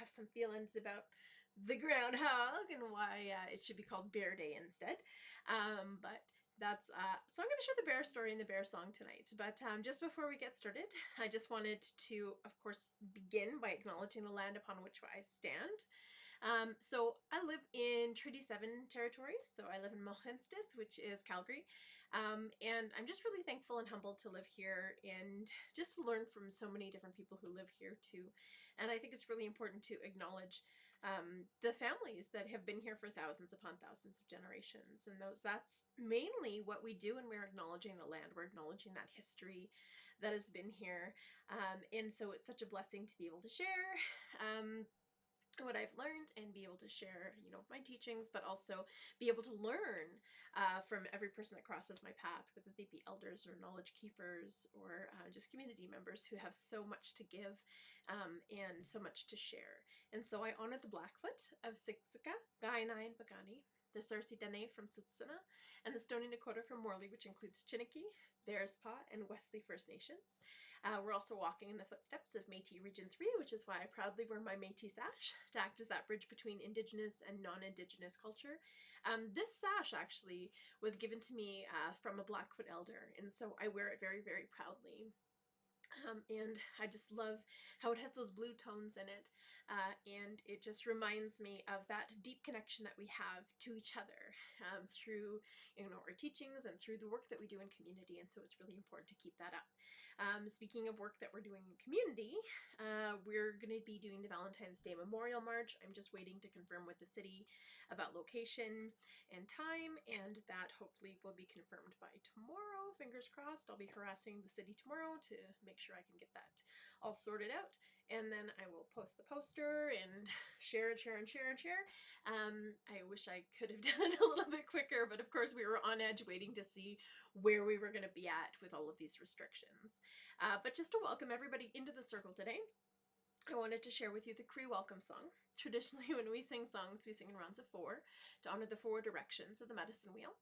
have some feelings about the groundhog and why it should be called Bear Day instead. But that's so I'm going to share the bear story and the bear song tonight. But just before we get started, I just wanted to, of course, begin by acknowledging the land upon which I stand. So I live in Treaty 7 territory, so I live in Mohenstis, which is Calgary, and I'm just really thankful and humbled to live here and just learn from so many different people who live here too. And I think it's really important to acknowledge the families that have been here for thousands upon thousands of generations, and that's mainly what we do when we're acknowledging the land. We're acknowledging that history that has been here, and so it's such a blessing to be able to share what I've learned and be able to share, my teachings, but also be able to learn from every person that crosses my path, whether they be elders or knowledge keepers or just community members who have so much to give and so much to share. And so I honor the Blackfoot of Siksika, Gainai, and Pagani, the Sarsi Dene from Tsutsuna, and the Stoney Nakoda from Morley, which includes Chiniki, Bearspaw, and Wesley First Nations. We're also walking in the footsteps of Métis Region 3, which is why I proudly wear my Métis sash to act as that bridge between Indigenous and non-Indigenous culture. This sash actually was given to me from a Blackfoot elder, and so I wear it very, very proudly. And I just love how it has those blue tones in it, and it just reminds me of that deep connection that we have to each other through our teachings and through the work that we do in community, and so it's really important to keep that up. Speaking of work that we're doing in community, we're going to be doing the Valentine's Day Memorial March. I'm just waiting to confirm with the city about location and time, and that hopefully will be confirmed by tomorrow. Fingers crossed. I'll be harassing the city tomorrow to make sure I can get that all sorted out, and then I will post the poster and share and share and share and share. I wish I could have done it a little bit quicker, but of course we were on edge waiting to see where we were going to be at with all of these restrictions. But just to welcome everybody into the circle today, I wanted to share with you the Cree welcome song. Traditionally, when we sing songs, we sing in rounds of 4 to honor the 4 directions of the medicine wheel.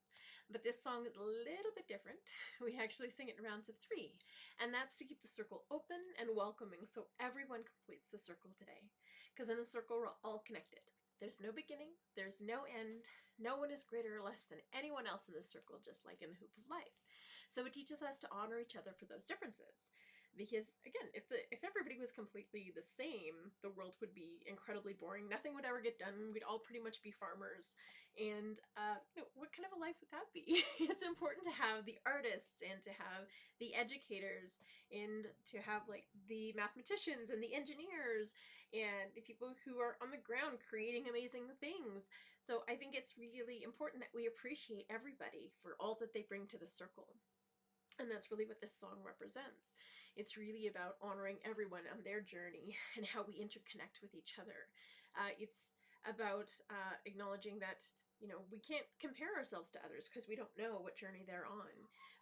But this song is a little bit different. We actually sing it in rounds of 3, and that's to keep the circle open and welcoming so everyone completes the circle today. Because in the circle, we're all connected. There's no beginning, there's no end, no one is greater or less than anyone else in this circle, just like in the Hoop of Life. So it teaches us to honor each other for those differences. Because again, if everybody was completely the same, the world would be incredibly boring. Nothing would ever get done. We'd all pretty much be farmers. And what kind of a life would that be? It's important to have the artists and to have the educators and to have like the mathematicians and the engineers and the people who are on the ground creating amazing things. So I think it's really important that we appreciate everybody for all that they bring to the circle. And that's really what this song represents. It's really about honoring everyone on their journey and how we interconnect with each other. It's about acknowledging that we can't compare ourselves to others because we don't know what journey they're on.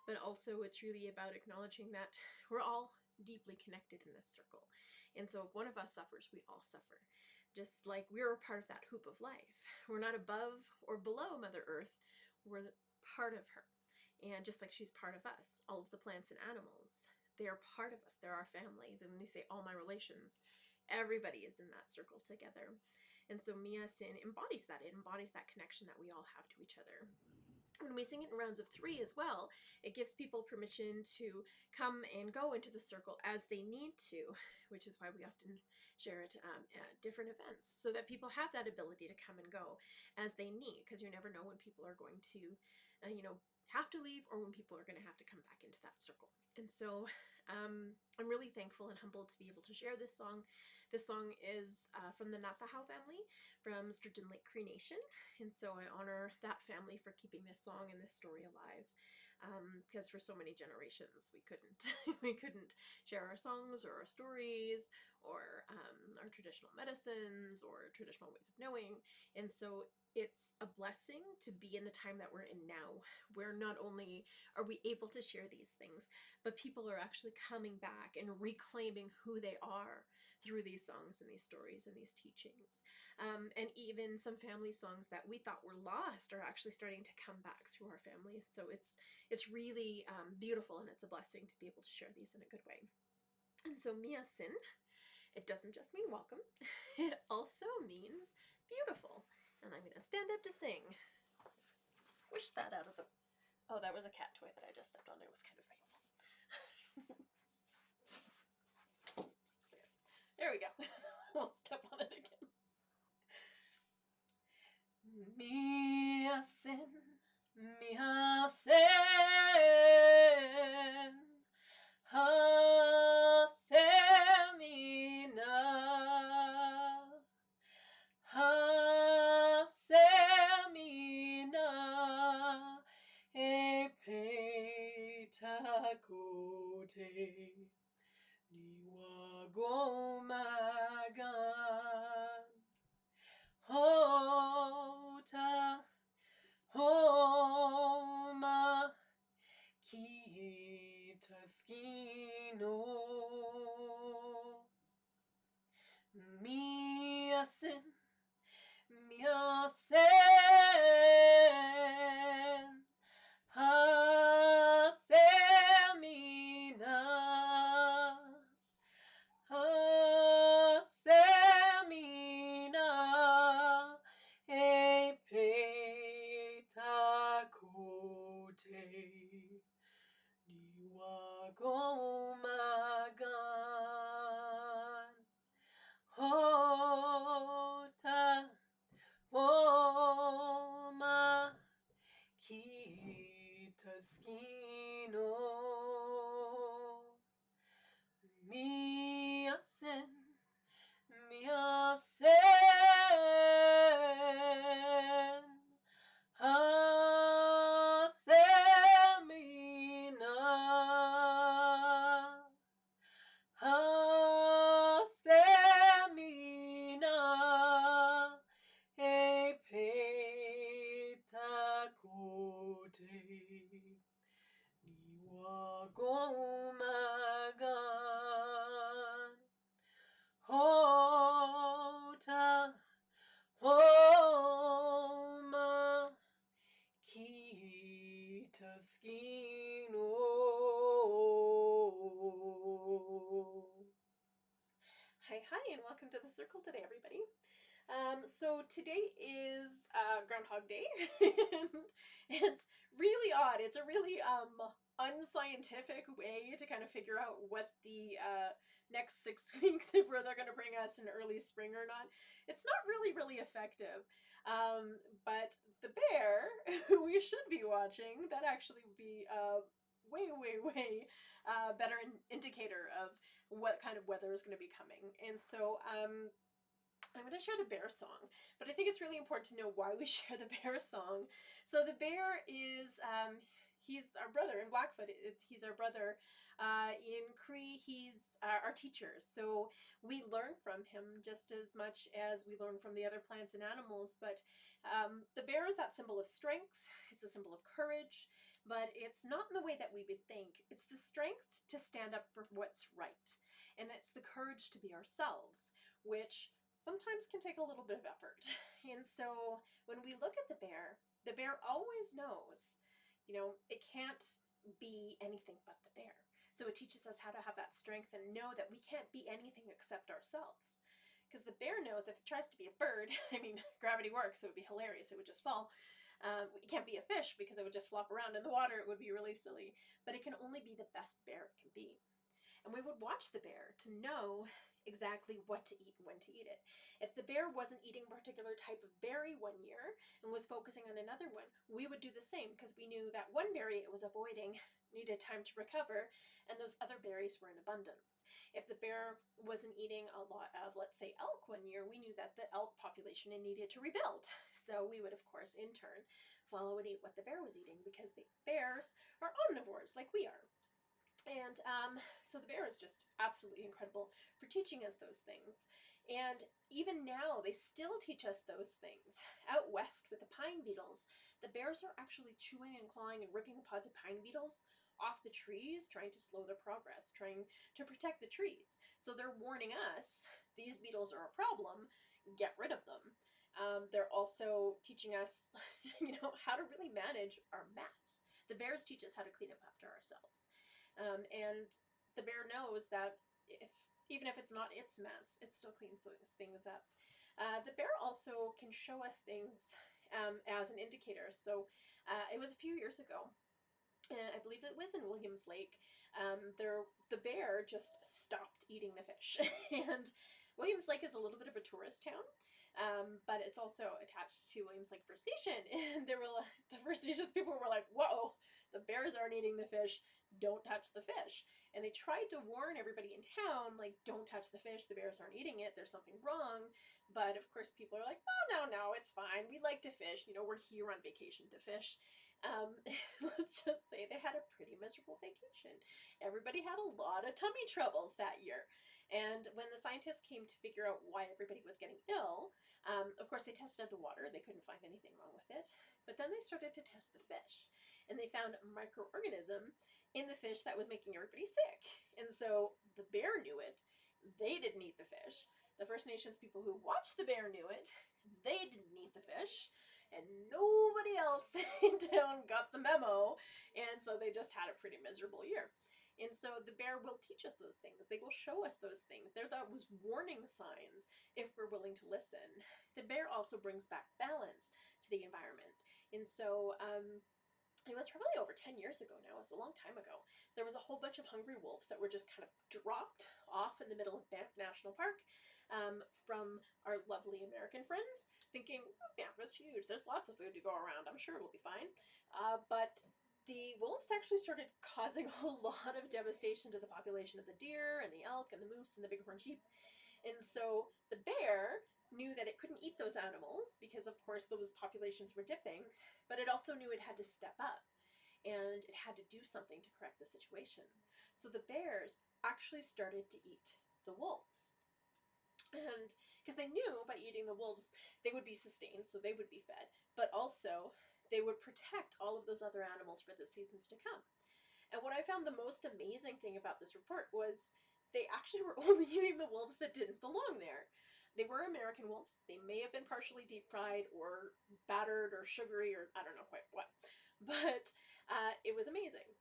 But also it's really about acknowledging that we're all deeply connected in this circle. And so if one of us suffers, we all suffer. Just like we're a part of that hoop of life. We're not above or below Mother Earth. We're part of her. And just like she's part of us, all of the plants and animals, they are part of us. They're our family. Then when we say all my relations, everybody is in that circle together. And so Mia Sin embodies that. It embodies that connection that we all have to each other. When we sing it in rounds of 3 as well, it gives people permission to come and go into the circle as they need to, which is why we often share it at different events, so that people have that ability to come and go as they need, because you never know when people are going to, have to leave or when people are going to have to come back into that circle. And so I'm really thankful and humbled to be able to share this song. This song is from the Natahau family from Sturgeon Lake Cree Nation, and so I honor that family for keeping this song and this story alive, because for so many generations we couldn't share our songs or our stories or our traditional medicines or traditional ways of knowing. And so it's a blessing to be in the time that we're in now, where not only are we able to share these things, but people are actually coming back and reclaiming who they are through these songs and these stories and these teachings. And even some family songs that we thought were lost are actually starting to come back through our families. So it's really beautiful, and it's a blessing to be able to share these in a good way. And so Mia Sin, it doesn't just mean welcome. It stand up to sing. Squish that out of the... Oh, that was a cat toy that I just stepped on. It was kind of painful. There we go. I won't step on it again. Mia sin, mia sen, ha semina, ha semina, e petakote, niwa gomagan. Hota homa kitaskino miasin miasen hasemina hasemina e petakote niwa gomagan hota homa kitaskino miasen miasen hasemina hasemina e petakote niwa gomagan hota homa kitaskino. Hi, and welcome to the circle today, everybody. So today is Groundhog Day, and it's really odd. It's a really unscientific way to kind of figure out what the next 6 weeks, if they're going to bring us an early spring or not. It's not really effective. But the bear, who we should be watching, that actually would be way better indicator of what kind of weather is going to be coming. And so I'm going to share the bear song, but I think it's really important to know why we share the bear song. So the bear is, he's our brother in Blackfoot. He's our brother. In Cree, he's our teacher. So we learn from him just as much as we learn from the other plants and animals. But the bear is that symbol of strength. It's a symbol of courage, but it's not in the way that we would think. It's the strength to stand up for what's right. And it's the courage to be ourselves, which sometimes can take a little bit of effort. And so when we look at the bear always knows, it can't be anything but the bear. So it teaches us how to have that strength and know that we can't be anything except ourselves. Because the bear knows if it tries to be a bird, I mean, gravity works, so it would be hilarious, it would just fall. It can't be a fish because it would just flop around in the water, it would be really silly. But it can only be the best bear it can be. And we would watch the bear to know exactly what to eat and when to eat it. If the bear wasn't eating a particular type of berry one year and was focusing on another one, we would do the same because we knew that one berry it was avoiding needed time to recover, and those other berries were in abundance. If the bear wasn't eating a lot of, let's say, elk one year, we knew that the elk population needed to rebuild. So we would, of course, in turn, follow and eat what the bear was eating because the bears are omnivores like we are. And so the bear is just absolutely incredible for teaching us those things. And even now, they still teach us those things. Out west with the pine beetles, the bears are actually chewing and clawing and ripping the pods of pine beetles off the trees, trying to slow their progress, trying to protect the trees. So they're warning us, these beetles are a problem, get rid of them. They're also teaching us, how to really manage our mess. The bears teach us how to clean up after ourselves. And the bear knows that even if it's not its mess, it still cleans those things up. The bear also can show us things as an indicator. So it was a few years ago. I believe it was in Williams Lake. The bear just stopped eating the fish. And Williams Lake is a little bit of a tourist town, but it's also attached to Williams Lake First Nation. And there were the First Nations people were like, "Whoa, the bears aren't eating the fish. Don't touch the fish." And they tried to warn everybody in town, like, "Don't touch the fish. The bears aren't eating it. There's something wrong." But of course, people are like, "Oh, no, it's fine. We like to fish. You know, we're here on vacation to fish." Let's just say they had a pretty miserable vacation. Everybody had a lot of tummy troubles that year. And when the scientists came to figure out why everybody was getting ill, of course, they tested the water. They couldn't find anything wrong with it. But then they started to test the fish. And they found a microorganism in the fish that was making everybody sick. And so the bear knew it. They didn't eat the fish. The First Nations people who watched the bear knew it. They didn't eat the fish. And nobody else in town got the memo. And so they just had a pretty miserable year. And so the bear will teach us those things. They will show us those things. They're those warning signs if we're willing to listen. The bear also brings back balance to the environment. And so it was probably over 10 years ago now. It was a long time ago. There was a whole bunch of hungry wolves that were just kind of dropped off in the middle of Banff National Park from our lovely American friends, thinking, "Oh, Banff is huge. There's lots of food to go around. I'm sure it'll be fine." But the wolves actually started causing a lot of devastation to the population of the deer and the elk and the moose and the bighorn sheep. And so the bear knew that it couldn't eat those animals because, of course, those populations were dipping, but it also knew it had to step up and it had to do something to correct the situation. So the bears actually started to eat the wolves. And because they knew by eating the wolves, they would be sustained, so they would be fed, but also they would protect all of those other animals for the seasons to come. And what I found the most amazing thing about this report was they actually were only eating the wolves that didn't belong there. They were American wolves. They may have been partially deep fried or battered or sugary or I don't know quite what. But it was amazing.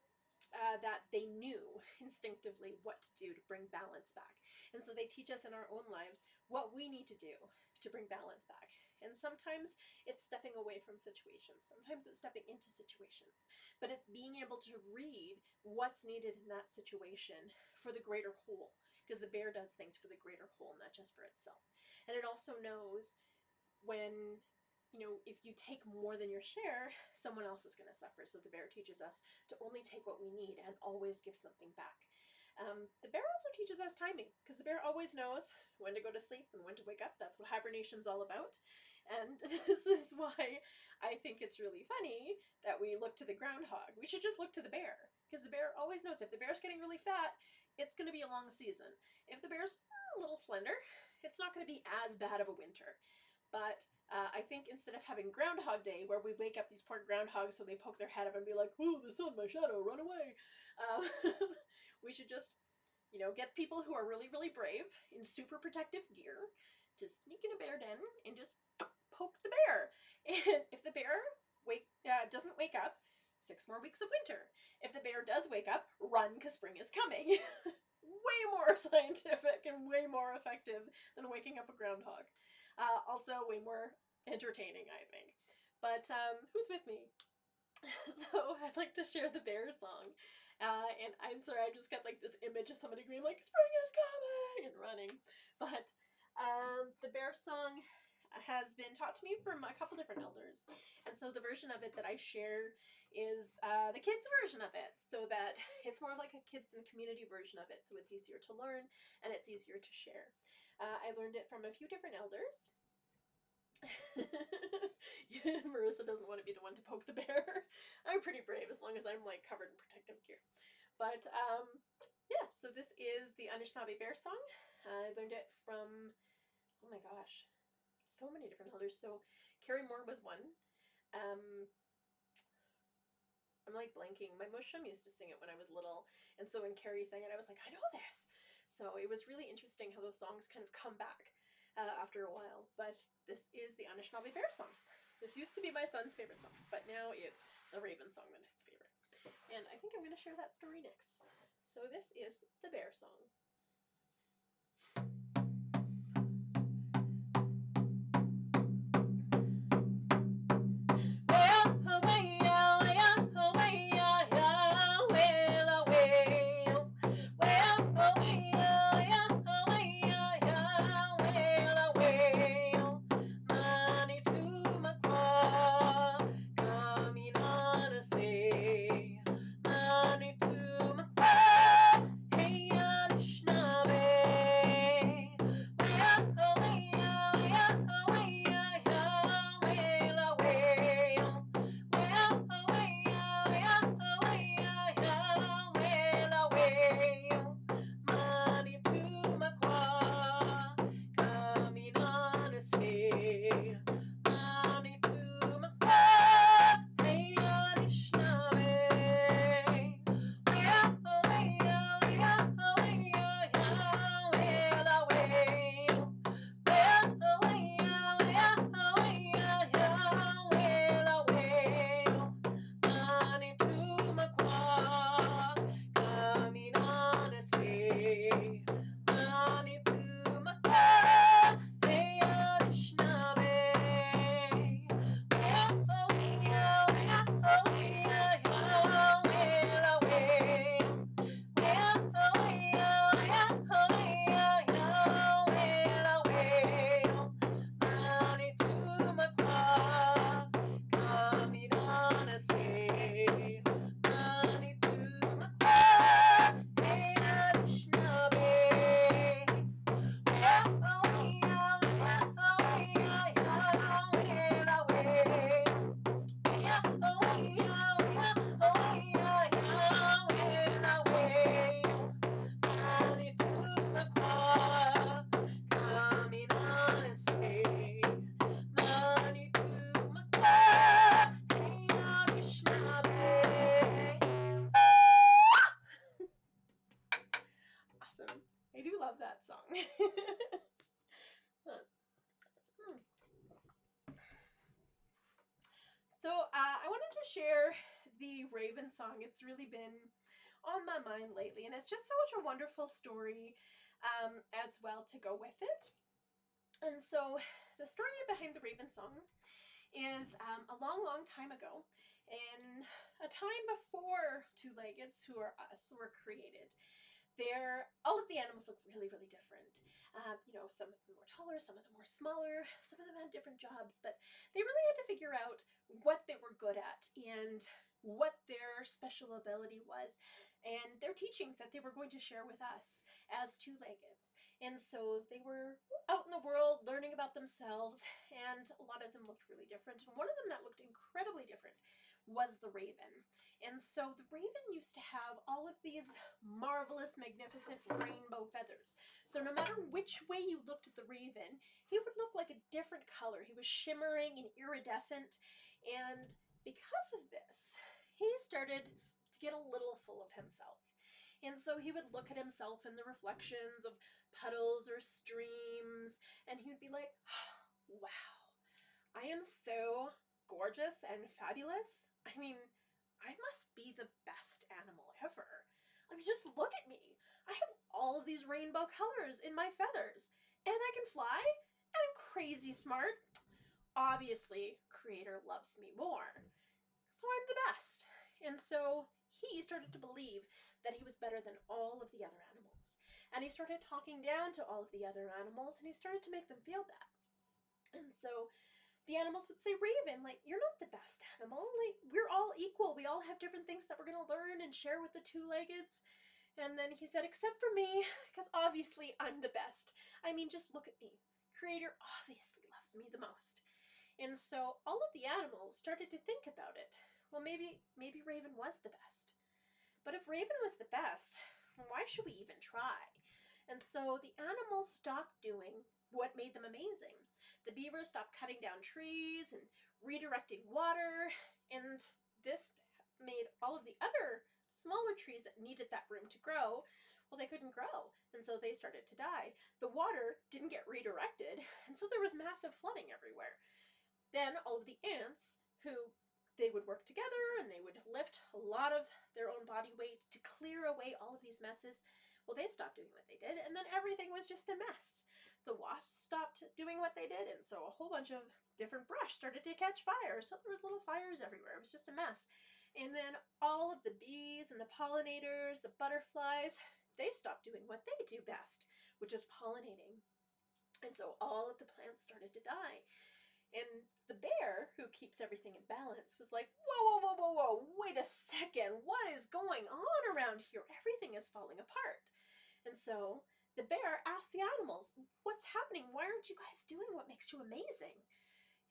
That they knew instinctively what to do to bring balance back. And so they teach us in our own lives what we need to do to bring balance back. And sometimes it's stepping away from situations. Sometimes it's stepping into situations. But it's being able to read what's needed in that situation for the greater whole. Because the bear does things for the greater whole, not just for itself. And it also knows when, if you take more than your share, someone else is going to suffer. So the bear teaches us to only take what we need and always give something back. The bear also teaches us timing, because the bear always knows when to go to sleep and when to wake up. That's what hibernation's all about. And this is why I think it's really funny that we look to the groundhog. We should just look to the bear, because the bear always knows if the bear's getting really fat, it's going to be a long season. If the bear's a little slender, it's not going to be as bad of a winter. But I think instead of having Groundhog Day, where we wake up these poor groundhogs so they poke their head up and be like, "Oh, the sun, my shadow, run away," we should just, get people who are really, really brave in super protective gear to sneak in a bear den and just poke the bear. And if the bear doesn't wake up, 6 more weeks of winter. If the bear does wake up, run, because spring is coming. Way more scientific and way more effective than waking up a groundhog. Also way more entertaining, I think. But who's with me? So I'd like to share the bear song. And I'm sorry, I just got like this image of somebody going like, "Spring is coming," and running. But the bear song has been taught to me from a couple different elders. And so the version of it that I share is the kids' version of it, so that it's more like a kids and community version of it, so it's easier to learn and it's easier to share. I learned it from a few different elders. Marissa doesn't want to be the one to poke the bear. I'm pretty brave as long as I'm like covered in protective gear. But yeah, so this is the Anishinaabe bear song. I learned it from, oh my gosh, so many different elders. So Carrie Moore was one. I'm like blanking. My mushum used to sing it when I was little, and so when Carrie sang it, I was like, I know this. So it was really interesting how those songs kind of come back after a while. But this is the Anishinaabe bear song. This used to be my son's favorite song, but now it's the Raven song that's his favorite. And I think I'm going to share that story next. So this is the bear song. to share the Raven song. It's really been on my mind lately, and it's just such a wonderful story as well to go with it. And so the story behind the Raven song is a long, long time ago, in a time before two-leggeds, who are us, were created. All of the animals look really, really different. Some of them were taller, some of them were smaller, some of them had different jobs, but they really had to figure out what they were good at and what their special ability was, and their teachings that they were going to share with us as two-leggeds. And so they were out in the world learning about themselves, and a lot of them looked really different. And one of them that looked incredibly different was the raven. And so the raven used to have all of these marvelous, magnificent rainbow feathers. So no matter which way you looked at the raven, he would look like a different color. He was shimmering and iridescent. And because of this, he started to get a little full of himself. And so he would look at himself in the reflections of puddles or streams, and he would be like, wow, I am so gorgeous and fabulous. I mean, I must be the best animal ever. I mean, just look at me. I have all of these rainbow colors in my feathers, and I can fly, and I'm crazy smart. Obviously, Creator loves me more, so I'm the best. And so he started to believe that he was better than all of the other animals. And he started talking down to all of the other animals, and he started to make them feel bad. And so the animals would say, Raven, like, you're not the best animal. Like, we're all equal. We all have different things that we're going to learn and share with the two-leggeds. And then he said, except for me, because obviously I'm the best. I mean, just look at me. Creator obviously loves me the most. And so all of the animals started to think about it. Well, maybe Raven was the best. But if Raven was the best, why should we even try? And so the animals stopped doing what made them amazing. The beavers stopped cutting down trees and redirecting water, and this made all of the other smaller trees that needed that room to grow, well, they couldn't grow, and so they started to die. The water didn't get redirected, and so there was massive flooding everywhere. Then all of the ants, who they would work together and they would lift a lot of their own body weight to clear away all of these messes, well, they stopped doing what they did, and then everything was just a mess. The wasps stopped doing what they did, and so a whole bunch of different brush started to catch fire. So there was little fires everywhere. It was just a mess. And then all of the bees and the pollinators, the butterflies, they stopped doing what they do best, which is pollinating. And so all of the plants started to die. And the bear, who keeps everything in balance, was like, whoa, whoa, whoa, whoa, whoa, wait a second. What is going on around here? Everything is falling apart. And so the bear asked the animals, what's happening? Why aren't you guys doing what makes you amazing?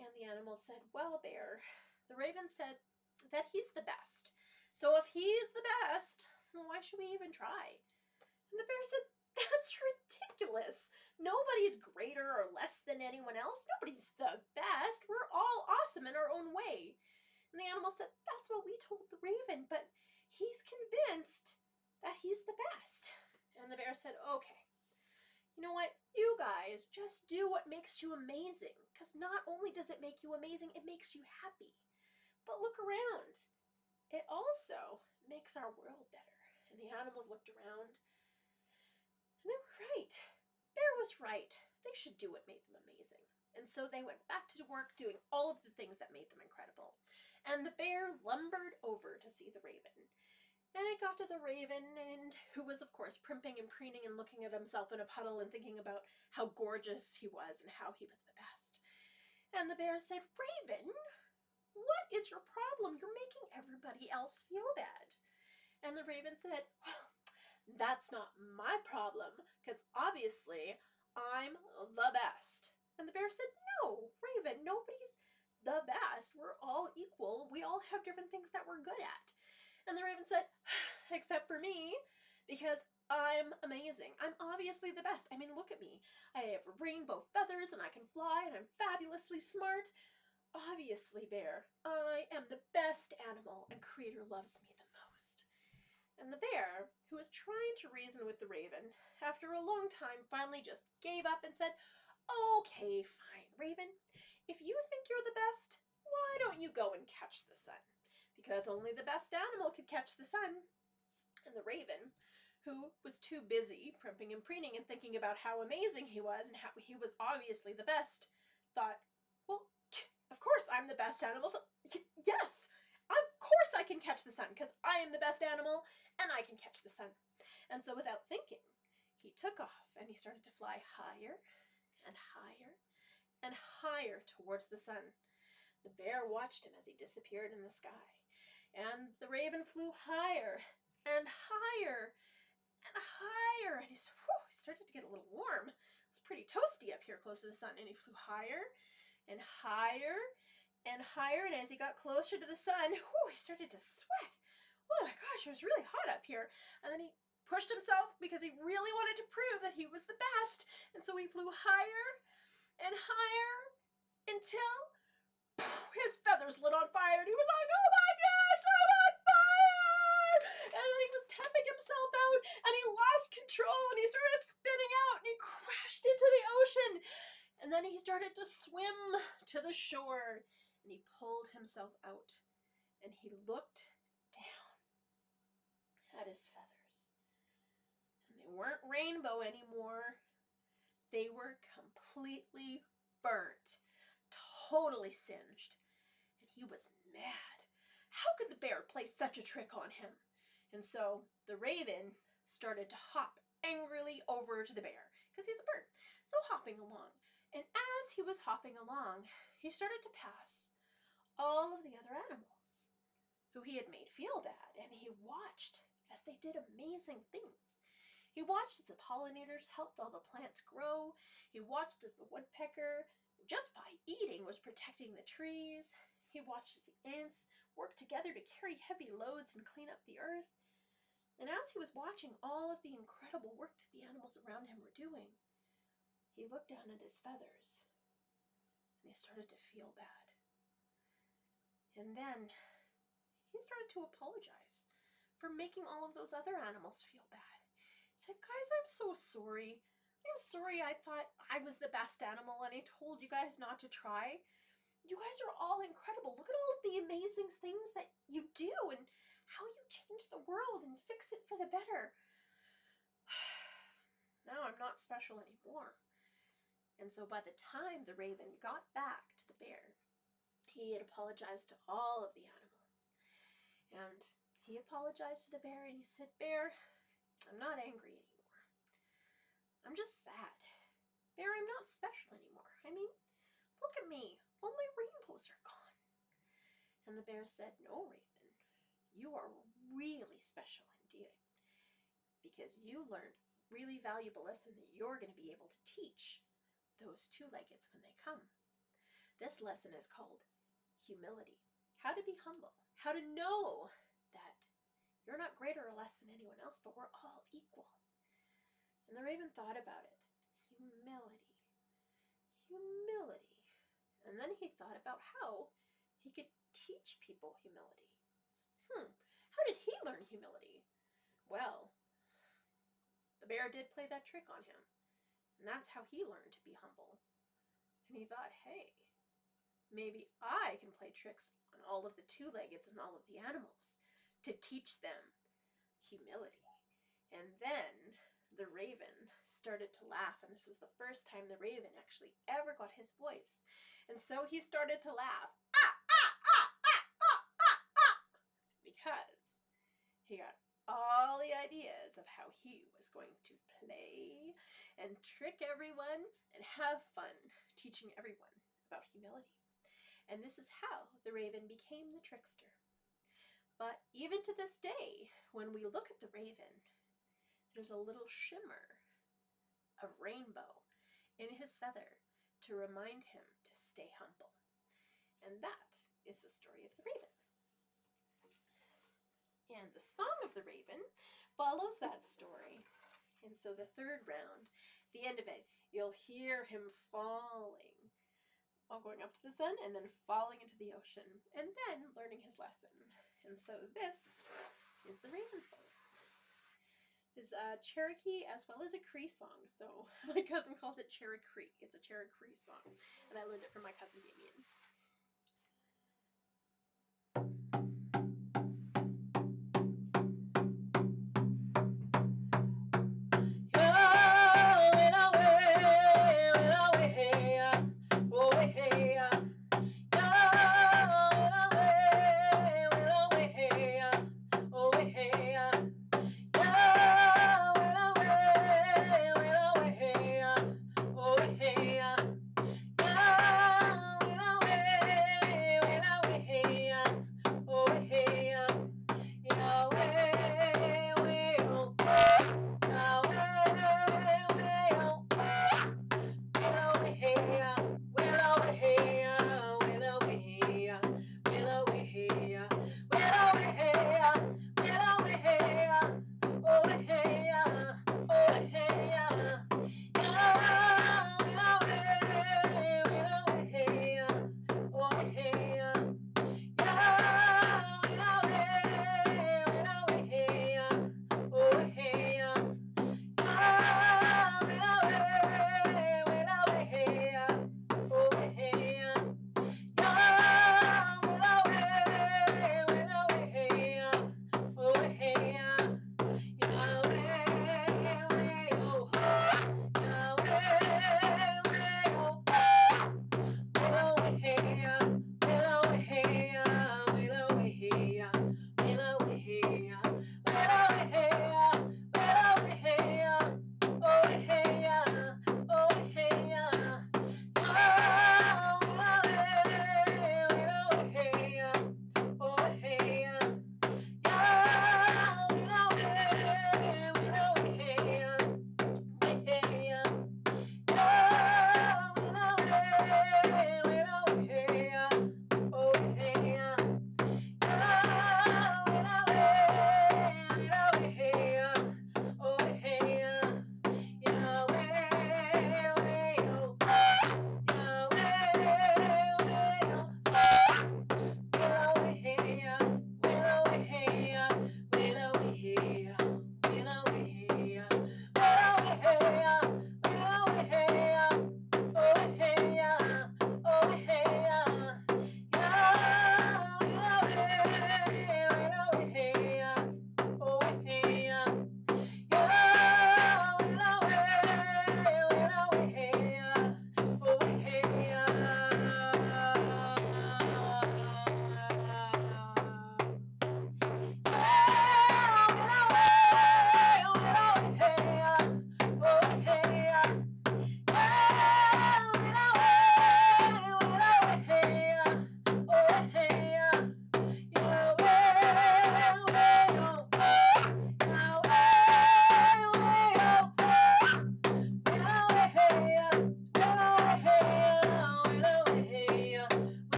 And the animals said, well, bear, the raven said that he's the best. So if he's the best, then why should we even try? And the bear said, that's ridiculous. Nobody's greater or less than anyone else. Nobody's the best. We're all awesome in our own way. And the animal said, that's what we told the raven, but he's convinced that he's the best. And the bear said, okay, you know what? You guys just do what makes you amazing, because not only does it make you amazing, it makes you happy. But look around. It also makes our world better. And the animals looked around, and they were right. Bear was right. They should do what made them amazing. And so they went back to work doing all of the things that made them incredible. And the bear lumbered over to see the raven. And it got to the raven, and who was, of course, primping and preening and looking at himself in a puddle and thinking about how gorgeous he was and how he was the best. And the bear said, Raven, what is your problem? You're making everybody else feel bad. And the raven said, well, that's not my problem, because obviously I'm the best. And the bear said, no, Raven, nobody's the best. We're all equal. We all have different things that we're good at. And the raven said, except for me, because I'm amazing. I'm obviously the best. I mean, look at me. I have rainbow feathers, and I can fly, and I'm fabulously smart. Obviously, bear, I am the best animal, and Creator loves me the most. And the bear, who was trying to reason with the raven, after a long time finally just gave up and said, okay, fine, Raven. If you think you're the best, why don't you go and catch the sun? because only the best animal could catch the sun. And the raven, who was too busy primping and preening and thinking about how amazing he was and how he was obviously the best, thought, well, of course I'm the best animal. So, yes, of course I can catch the sun because I am the best animal and I can catch the sun. And so without thinking, he took off and he started to fly higher and higher and higher towards the sun. The bear watched him as he disappeared in the sky. And the raven flew higher and higher and higher. And he started to get a little warm. It was pretty toasty up here close to the sun. And he flew higher and higher and higher. And as he got closer to the sun, he started to sweat. Oh my gosh, it was really hot up here. And then he pushed himself because he really wanted to prove that he was the best. And so he flew higher and higher until his feathers lit on fire, and he was like, oh my gosh, I'm on fire! And then he was tapping himself out, and he lost control, and he started spinning out, and he crashed into the ocean. And then he started to swim to the shore, and he pulled himself out, and he looked down at his feathers. And they weren't rainbow anymore. They were completely burnt, totally singed. And he was mad. How could the bear play such a trick on him? And so the raven started to hop angrily over to the bear, because he's a bird. So hopping along. And as he was hopping along, he started to pass all of the other animals who he had made feel bad. And he watched as they did amazing things. He watched as the pollinators helped all the plants grow. He watched as the woodpecker, just by eating, was protecting the trees. He watched as the ants worked together to carry heavy loads and clean up the earth. And as he was watching all of the incredible work that the animals around him were doing, he looked down at his feathers and he started to feel bad. And then he started to apologize for making all of those other animals feel bad. He said, guys, I'm so sorry. I'm sorry I thought I was the best animal and I told you guys not to try. You guys are all incredible. Look at all of the amazing things that you do and how you change the world and fix it for the better. Now I'm not special anymore. And so by the time the raven got back to the bear, he had apologized to all of the animals. And he apologized to the bear and he said, Bear, I'm not angry anymore. I'm just sad. Bear, I'm not special anymore. I mean, look at me. All my rainbows are gone. And the bear said, no, Raven, you are really special indeed, because you learned a really valuable lesson that you're going to be able to teach those two-leggeds when they come. This lesson is called humility. How to be humble. How to know that you're not greater or less than anyone else, but we're all equal. And the raven thought about it. Humility. Humility. And then he thought about how he could teach people humility. How did he learn humility? Well, the bear did play that trick on him. And that's how he learned to be humble. And he thought, hey, maybe I can play tricks on all of the two-leggeds and all of the animals to teach them humility. And then the raven started to laugh, and this was the first time the raven actually ever got his voice. And so he started to laugh, because he got all the ideas of how he was going to play and trick everyone and have fun teaching everyone about humility. And this is how the raven became the trickster. But even to this day, when we look at the raven, there's a little shimmer of rainbow in his feather to remind him to stay humble. And that is the story of the raven. And the song of the raven follows that story. And so the third round, the end of it, you'll hear him falling, all going up to the sun and then falling into the ocean, and then learning his lesson. And so this is the raven song. It's a Cherokee as well as a Cree song. So my cousin calls it Cherokee. It's a Cherokee song. And I learned it from my cousin Damien.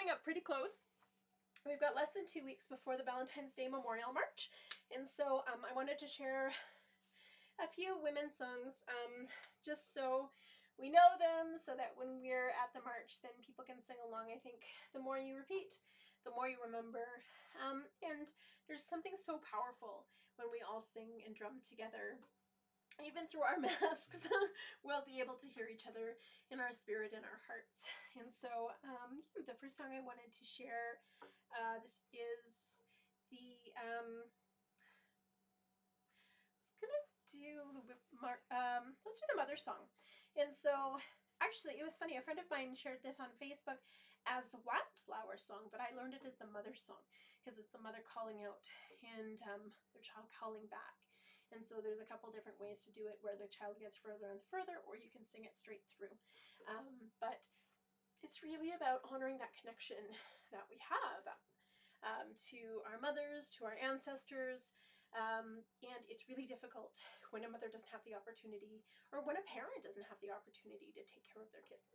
coming up pretty close. We've got less than 2 weeks before the Valentine's Day Memorial March, and so I wanted to share a few women's songs, just so we know them, so that when we're at the march, then people can sing along. I think the more you repeat, the more you remember, and there's something so powerful when we all sing and drum together. Even through our masks, we'll be able to hear each other in our spirit and our hearts. And so the first song I wanted to share, this is the, I was gonna do, let's do the Mother song. And so actually, it was funny, a friend of mine shared this on Facebook as the Wildflower song, but I learned it as the Mother song, because it's the mother calling out and their child calling back. And so there's a couple different ways to do it, where the child gets further and further, or you can sing it straight through. But it's really about honoring that connection that we have to our mothers, to our ancestors, and it's really difficult when a mother doesn't have the opportunity, or when a parent doesn't have the opportunity to take care of their kids.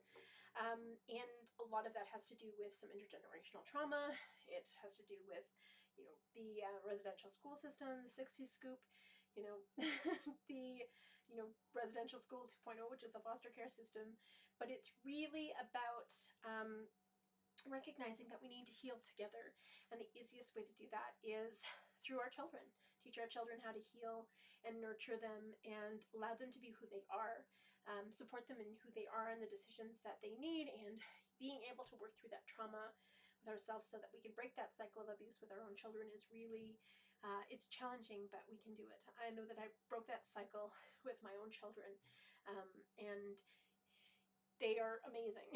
And a lot of that has to do with some intergenerational trauma. It has to do with, the residential school system, the 60s scoop, the, residential school 2.0, which is the foster care system. But it's really about recognizing that we need to heal together, and the easiest way to do that is through our children. Teach our children how to heal and nurture them and allow them to be who they are, support them in who they are and the decisions that they need, and being able to work through that trauma with ourselves so that we can break that cycle of abuse with our own children is really, it's challenging, but we can do it. I know that I broke that cycle with my own children, and they are amazing.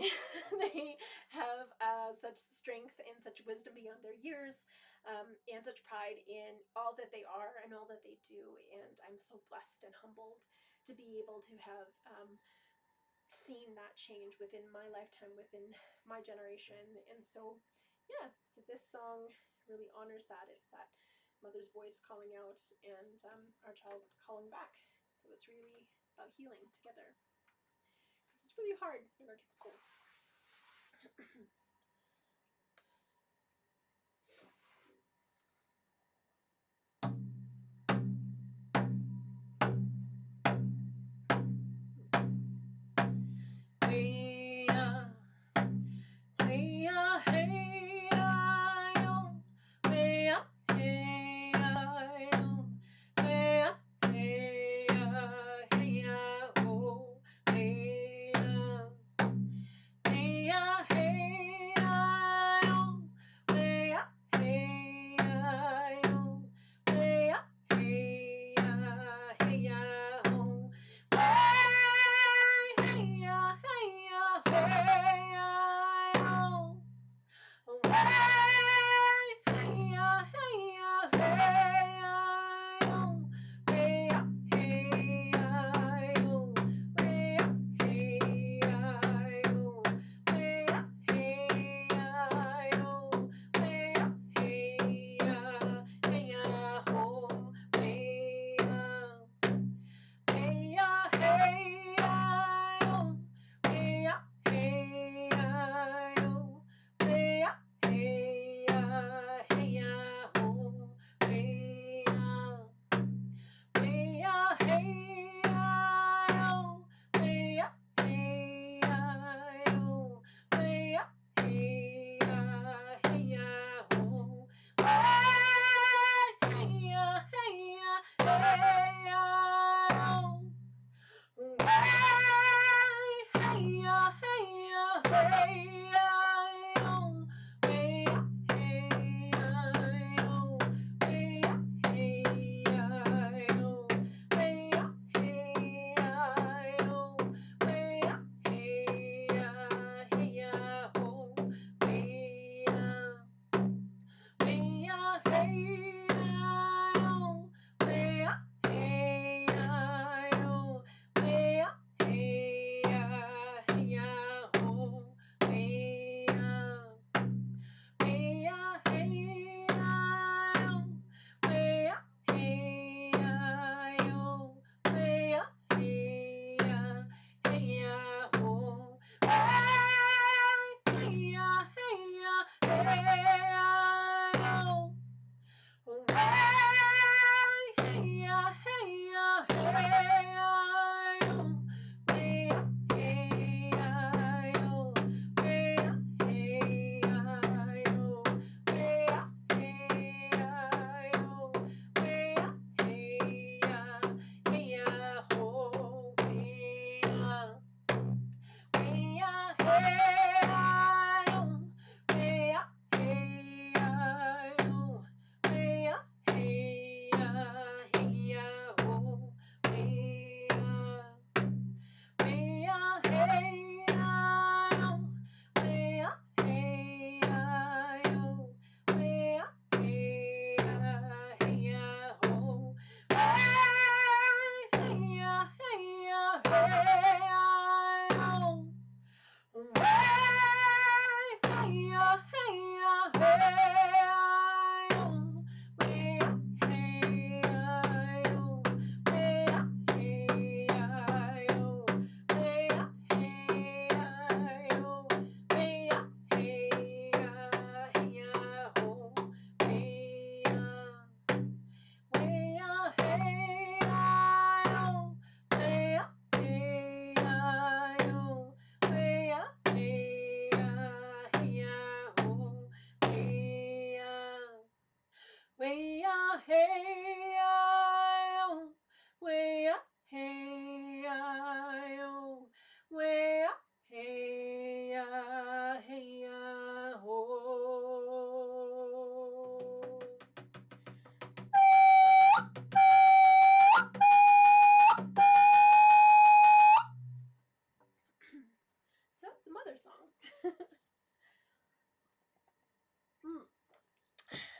They have such strength and such wisdom beyond their years, and such pride in all that they are and all that they do. And I'm so blessed and humbled to be able to have seen that change within my lifetime, within my generation. And so, yeah, so this song really honors that. It's that mother's voice calling out and our child calling back. So it's really about healing together. It's really hard when our kids go.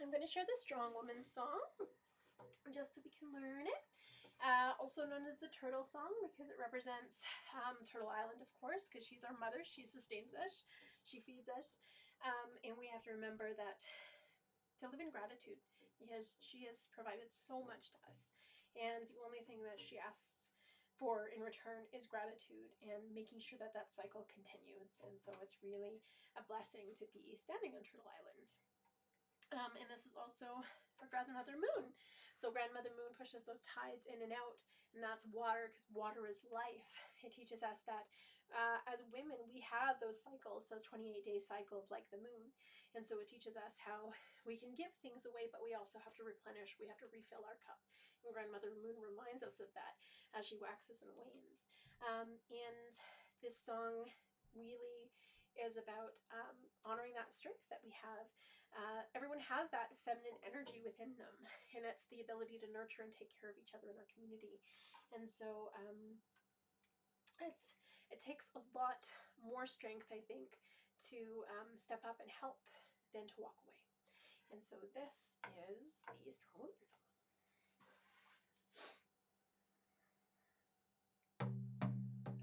I'm going to share the Strong Woman song just so we can learn it. Also known as the Turtle Song because it represents Turtle Island, of course, because she's our mother. She sustains us. She feeds us. And we have to remember that to live in gratitude because she has provided so much to us. And the only thing that she asks for in return is gratitude and making sure that that cycle continues. And so it's really a blessing to be standing on Turtle Island. And this is also for Grandmother Moon. So Grandmother Moon pushes those tides in and out, and that's water because water is life. It teaches us that as women, we have those cycles, those 28-day cycles like the moon. And so it teaches us how we can give things away, but we also have to replenish. We have to refill our cup. And Grandmother Moon reminds us of that as she waxes and wanes. And this song really is about honoring that strength that we have. Everyone has that feminine energy within them, and it's the ability to nurture and take care of each other in our community. And so it takes a lot more strength, I think, to step up and help than to walk away. And so this is the Strong Woman song.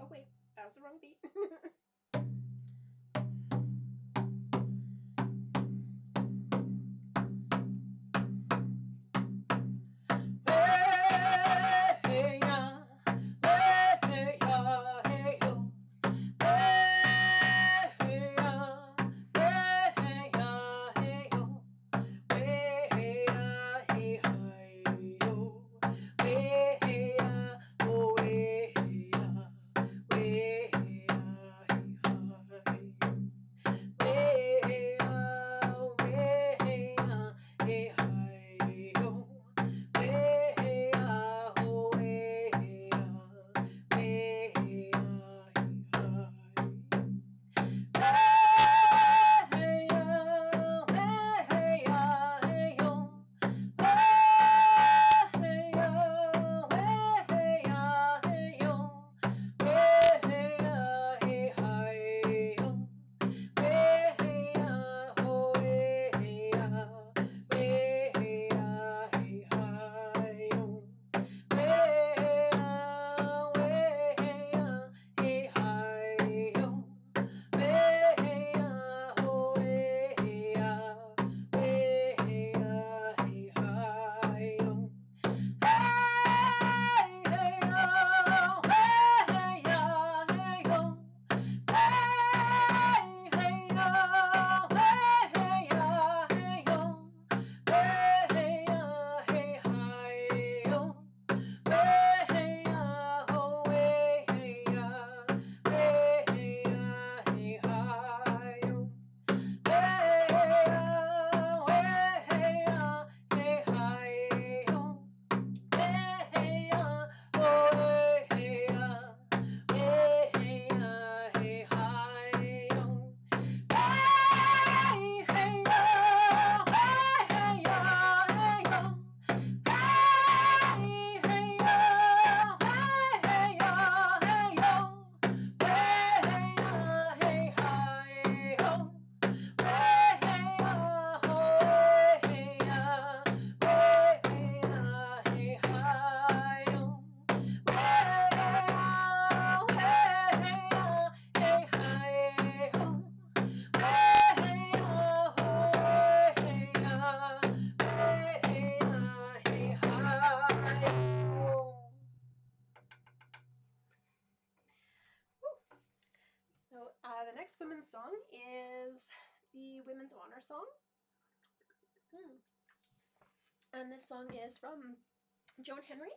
Oh wait, that was the wrong beat. So the next women's song is the Women's Honor Song. And this song is from Joan Henry.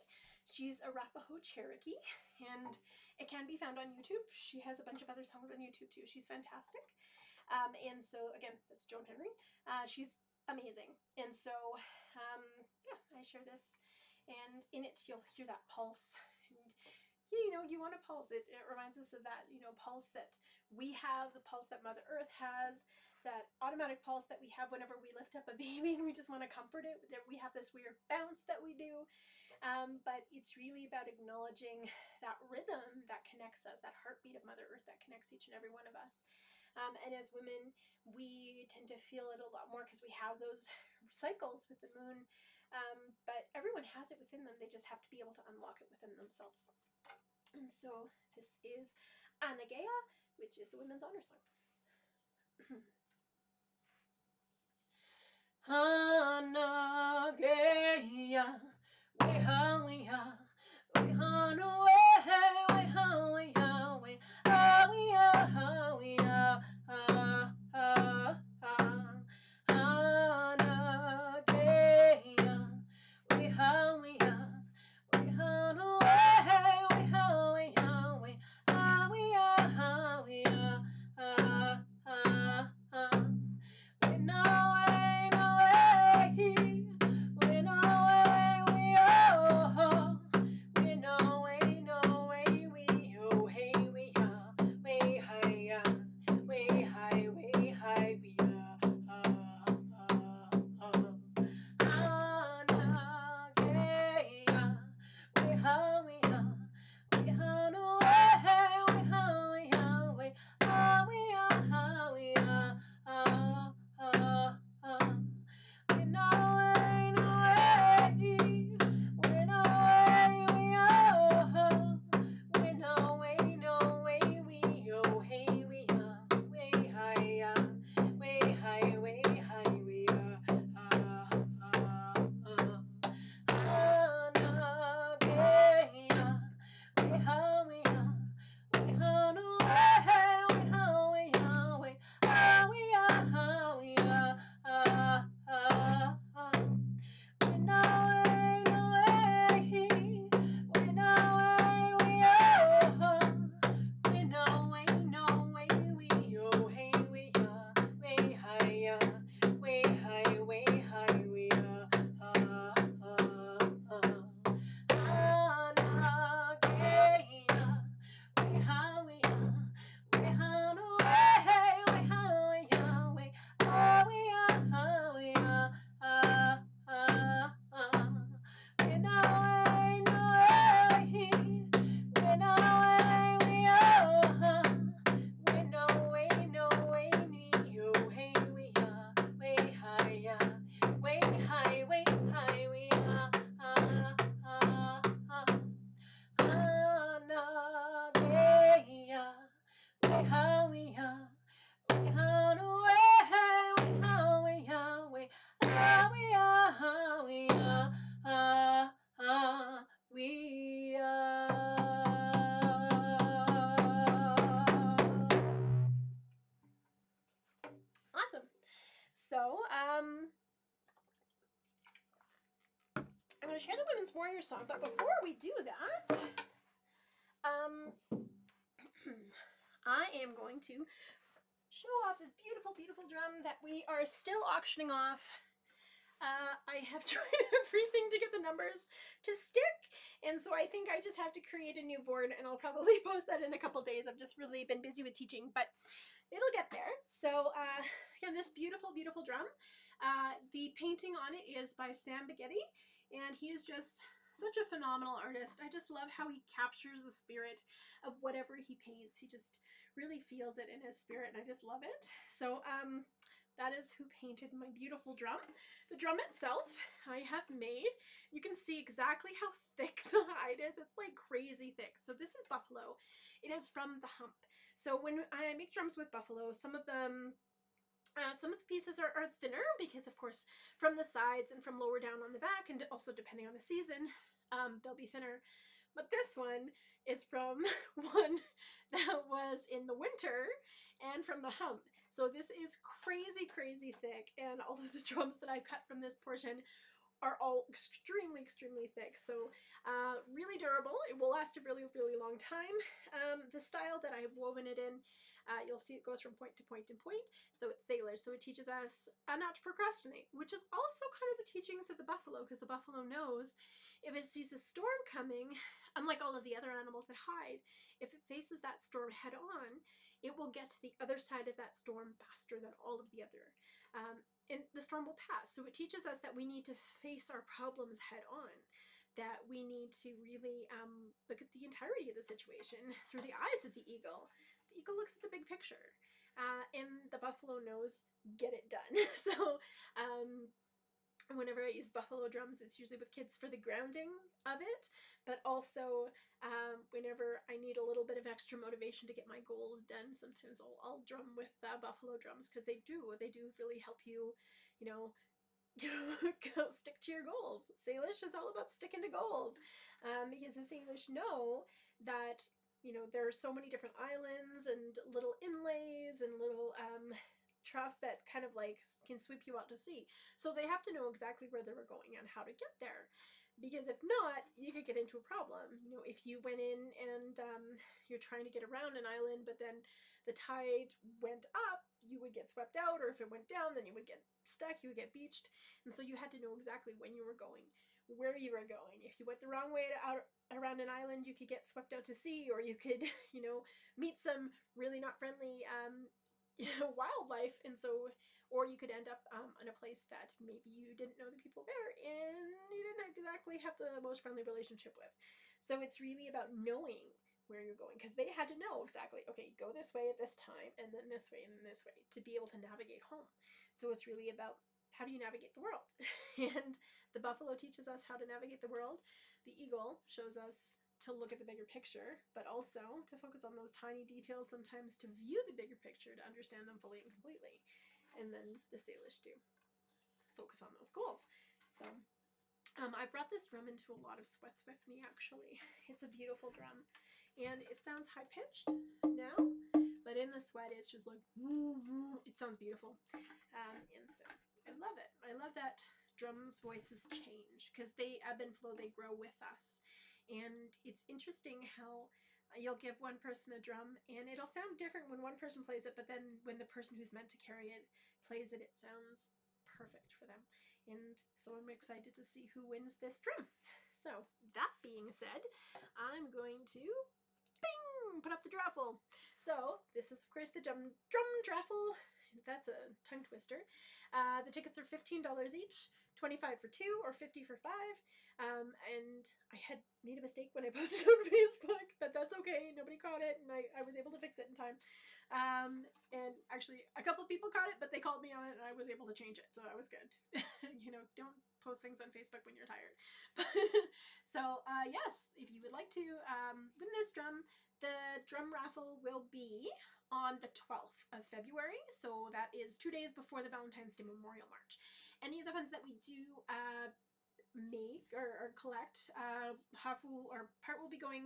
She's Arapaho Cherokee, and it can be found on YouTube. She has a bunch of other songs on YouTube too. She's fantastic. And so again, that's Joan Henry. She's amazing. And so yeah, I share this, and in it you'll hear that pulse. And you want to pulse. It reminds us of that, pulse that we have, the pulse that Mother Earth has, that automatic pulse that we have whenever we lift up a baby and we just want to comfort it. We have this weird bounce that we do. But it's really about acknowledging that rhythm that connects us, that heartbeat of Mother Earth that connects each and every one of us. And as women, we tend to feel it a lot more because we have those cycles with the moon. But everyone has it within them. They just have to be able to unlock it within themselves. And so this is Anagea, which is the Women's Honor Song. Anagea, weha, no way, Awesome. So, I'm going to share the Women's Warrior Song, but before we do that, I am going to show off this beautiful, beautiful drum that we are still auctioning off. I have tried everything to get the numbers to stick, and so I think I just have to create a new board, and I'll probably post that in a couple days. I've just really been busy with teaching, but it'll get there. So again, this beautiful, beautiful drum. The painting on it is by Sam Baghetti, and he is just such a phenomenal artist. I just love how he captures the spirit of whatever he paints. He just really feels it in his spirit, and I just love it. So that is who painted my beautiful drum. The drum itself I have made. You can see exactly how thick the hide is. It's like crazy thick. So this is buffalo. It is from the hump. So when I make drums with buffalo, some of the pieces are thinner because, of course, from the sides and from lower down on the back, and also depending on the season, they'll be thinner. But this one is from one that was in the winter and from the hump. So this is crazy, crazy thick, and all of the drums that I cut from this portion are all extremely, extremely thick. So really durable. It will last a really, really long time. The style that I've woven it in, you'll see it goes from point to point to point. So it's sailors. So it teaches us not to procrastinate, which is also kind of the teachings of the buffalo, because the buffalo knows if it sees a storm coming, unlike all of the other animals that hide, if it faces that storm head on, it will get to the other side of that storm faster than all of the other. And the storm will pass. So it teaches us that we need to face our problems head on, that we need to really look at the entirety of the situation through the eyes of the eagle. The eagle looks at the big picture. and the buffalo knows get it done. So whenever I use buffalo drums, it's usually with kids for the grounding of it, but also whenever I need a little bit of extra motivation to get my goals done, sometimes I'll drum with buffalo drums, because they do really help you, you know, go stick to your goals. Salish is all about sticking to goals, because the Salish know that, you know, there are so many different islands and little inlays and little troughs that kind of like can sweep you out to sea. So they have to know exactly where they were going and how to get there. Because if not, you could get into a problem. You know, if you went in and you're trying to get around an island, but then the tide went up, you would get swept out, or if it went down, then you would get stuck, you would get beached. And so you had to know exactly when you were going, where you were going. If you went the wrong way to out around an island, you could get swept out to sea, or you could, you know, meet some really not friendly wildlife. And so, or you could end up in a place that maybe you didn't know the people there and you didn't exactly have the most friendly relationship with. So it's really about knowing where you're going, because they had to know exactly, okay, go this way at this time, and then this way, and then this way, to be able to navigate home. So it's really about, how do you navigate the world? And the buffalo teaches us how to navigate the world. The eagle shows us to look at the bigger picture, but also to focus on those tiny details, sometimes to view the bigger picture, to understand them fully and completely. And then the Salish do focus on those goals. So I've brought this drum into a lot of sweats with me, actually. It's a beautiful drum, and it sounds high-pitched now, but in the sweat, it's just like, it sounds beautiful. And so I love it. I love that drums' voices change, because they ebb and flow, they grow with us. And it's interesting how you'll give one person a drum and it'll sound different when one person plays it, but then when the person who's meant to carry it plays it, it sounds perfect for them. And so I'm excited to see who wins this drum. So that being said, I'm going to put up the draffle. So this is of course the drum draffle. That's a tongue twister. The tickets are $15 each, 25 for 2 or 50 for 5. And I had made a mistake when I posted it on Facebook, but that's okay. Nobody caught it, and I was able to fix it in time. And actually, a couple of people caught it, but they called me on it, and I was able to change it, so I was good. You know, don't post things on Facebook when you're tired. So yes, if you would like to win this drum, the drum raffle will be on the 12th of February, so that is 2 days before the Valentine's Day Memorial March. Any of the funds that we do make or collect, half will, or part will be going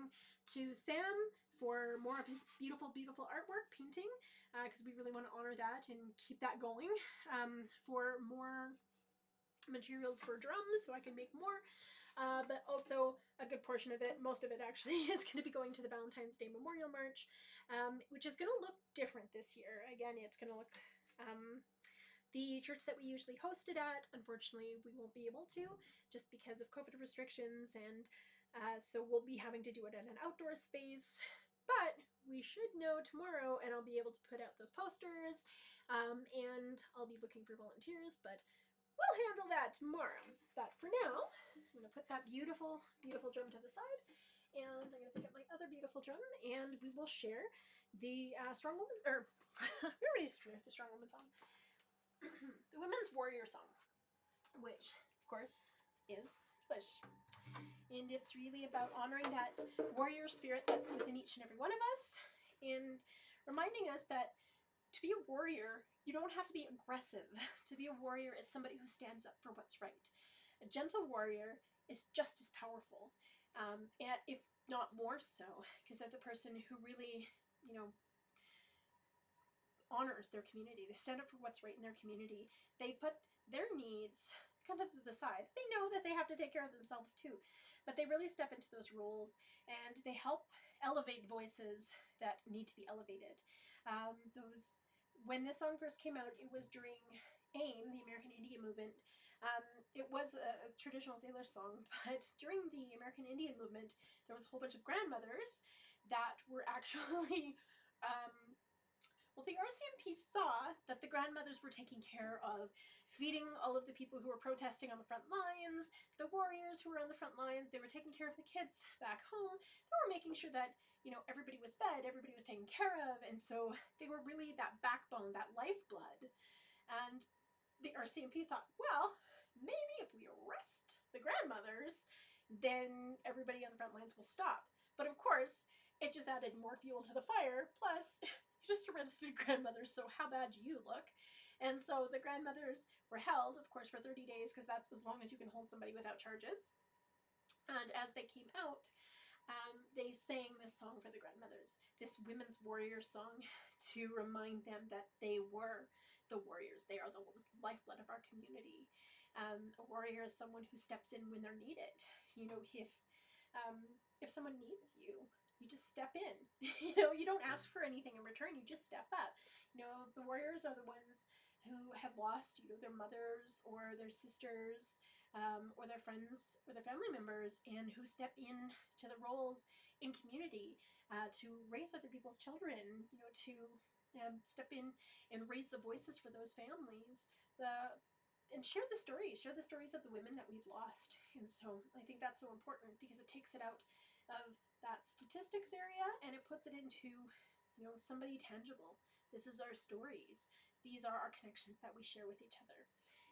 to Sam for more of his beautiful artwork painting, because we really want to honor that and keep that going, for more materials for drums so I can make more, but also a good portion of it, most of it actually, is going to be going to the Valentine's Day Memorial March, which is going to look different this year. Again, it's going to look the church that we usually host it at, unfortunately, we won't be able to, just because of COVID restrictions, and so we'll be having to do it in an outdoor space. But we should know tomorrow, and I'll be able to put out those posters, and I'll be looking for volunteers, but we'll handle that tomorrow. But for now, I'm going to put that beautiful drum to the side, and I'm going to pick up my other beautiful drum, and we will share the Strong Woman, or we already share the Strong Woman song. The Women's Warrior Song, which, of course, is English. And it's really about honoring that warrior spirit that's within each and every one of us, and reminding us that to be a warrior, you don't have to be aggressive. To be a warrior, it's somebody who stands up for what's right. A gentle warrior is just as powerful, and if not more so, because they're the person who really, you know, honors their community. They stand up for what's right in their community. They put their needs kind of to the side. They know that they have to take care of themselves too, but they really step into those roles, and they help elevate voices that need to be elevated. When this song first came out, it was during AIM, the American Indian Movement. It was a traditional Salish song, but during the American Indian Movement, there was a whole bunch of grandmothers that were actually Well, the RCMP saw that the grandmothers were taking care of feeding all of the people who were protesting on the front lines, the warriors who were on the front lines. They were taking care of the kids back home. They were making sure that, everybody was fed, everybody was taken care of. And so they were really that backbone, that lifeblood. And the RCMP thought, well, maybe if we arrest the grandmothers, then everybody on the front lines will stop. But of course, it just added more fuel to the fire. Plus, you just arrested grandmothers, so how bad do you look? And so the grandmothers were held, of course, for 30 days, because that's as long as you can hold somebody without charges. And as they came out, they sang this song for the grandmothers, this women's warrior song, to remind them that they were the warriors. They are the lifeblood of our community. A warrior is someone who steps in when they're needed. If someone needs you, you just step in. You don't ask for anything in return. You just step up. The warriors are the ones who have lost, their mothers or their sisters, or their friends or their family members, and who step in to the roles in community to raise other people's children, to step in and raise the voices for those families, and share the stories of the women that we've lost. And so I think that's so important, because it takes it out of that statistics area and it puts it into, somebody tangible. This is our stories. These are our connections that we share with each other.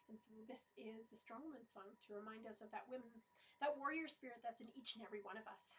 And so this is the Strong Woman song to remind us of that warrior spirit that's in each and every one of us.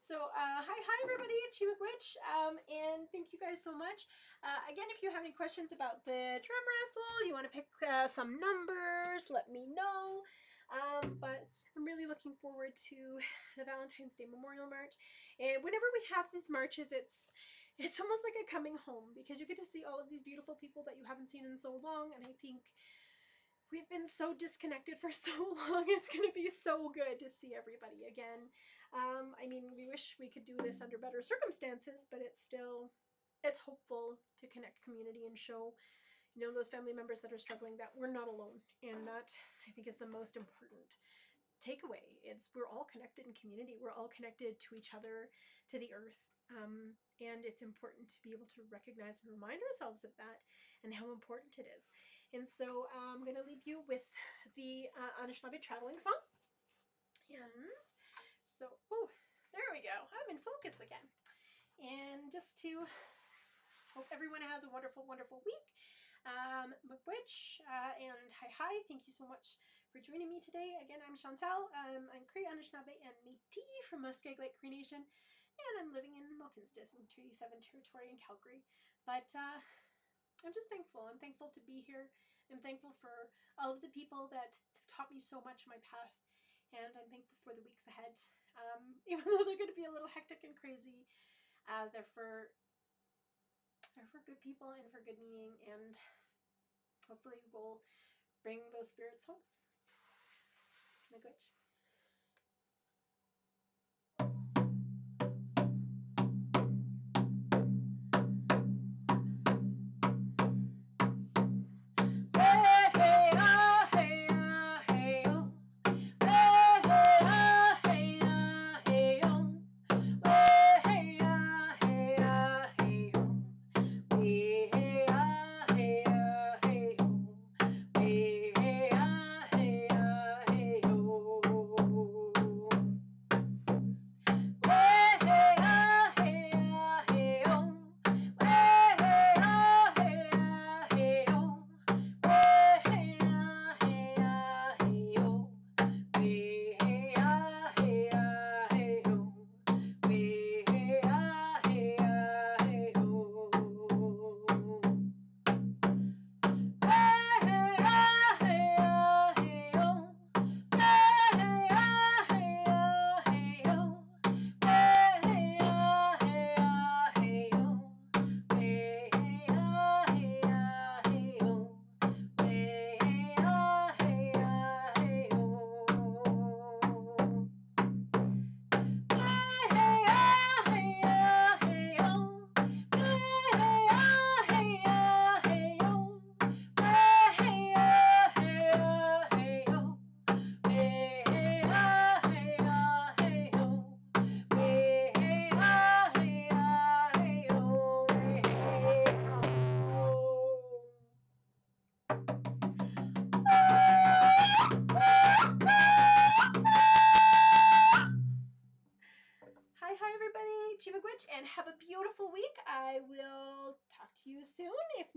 So, hi everybody, it's Witch, and thank you guys so much. Again, if you have any questions about the drum raffle, you want to pick some numbers, let me know. But I'm really looking forward to the Valentine's Day Memorial March, and whenever we have these marches, it's almost like a coming home, because you get to see all of these beautiful people that you haven't seen in so long, and I think we've been so disconnected for so long. It's going to be so good to see everybody again. We wish we could do this under better circumstances, but it's hopeful to connect community and show, those family members that are struggling, that we're not alone. And that, I think, is the most important takeaway. We're all connected in community. We're all connected to each other, to the earth. And it's important to be able to recognize and remind ourselves of that and how important it is. And so I'm going to leave you with the Anishinaabe traveling song. And so, there we go. I'm in focus again. And just to hope everyone has a wonderful, wonderful week. Miigwech, and hi, thank you so much for joining me today. Again, I'm Chantal. I'm Cree, Anishinaabe, and Métis from Muskeg Lake Cree Nation, and I'm living in Mohkinstsis in Treaty 7 territory in Calgary. But I'm just thankful. I'm thankful to be here. I'm thankful for all of the people that have taught me so much on my path, and I'm thankful for the weeks ahead. Even though they're going to be a little hectic and crazy, they're for good people and for good meaning, and hopefully we'll bring those spirits home. Miigwech. wonderful week. I will talk to you soon. If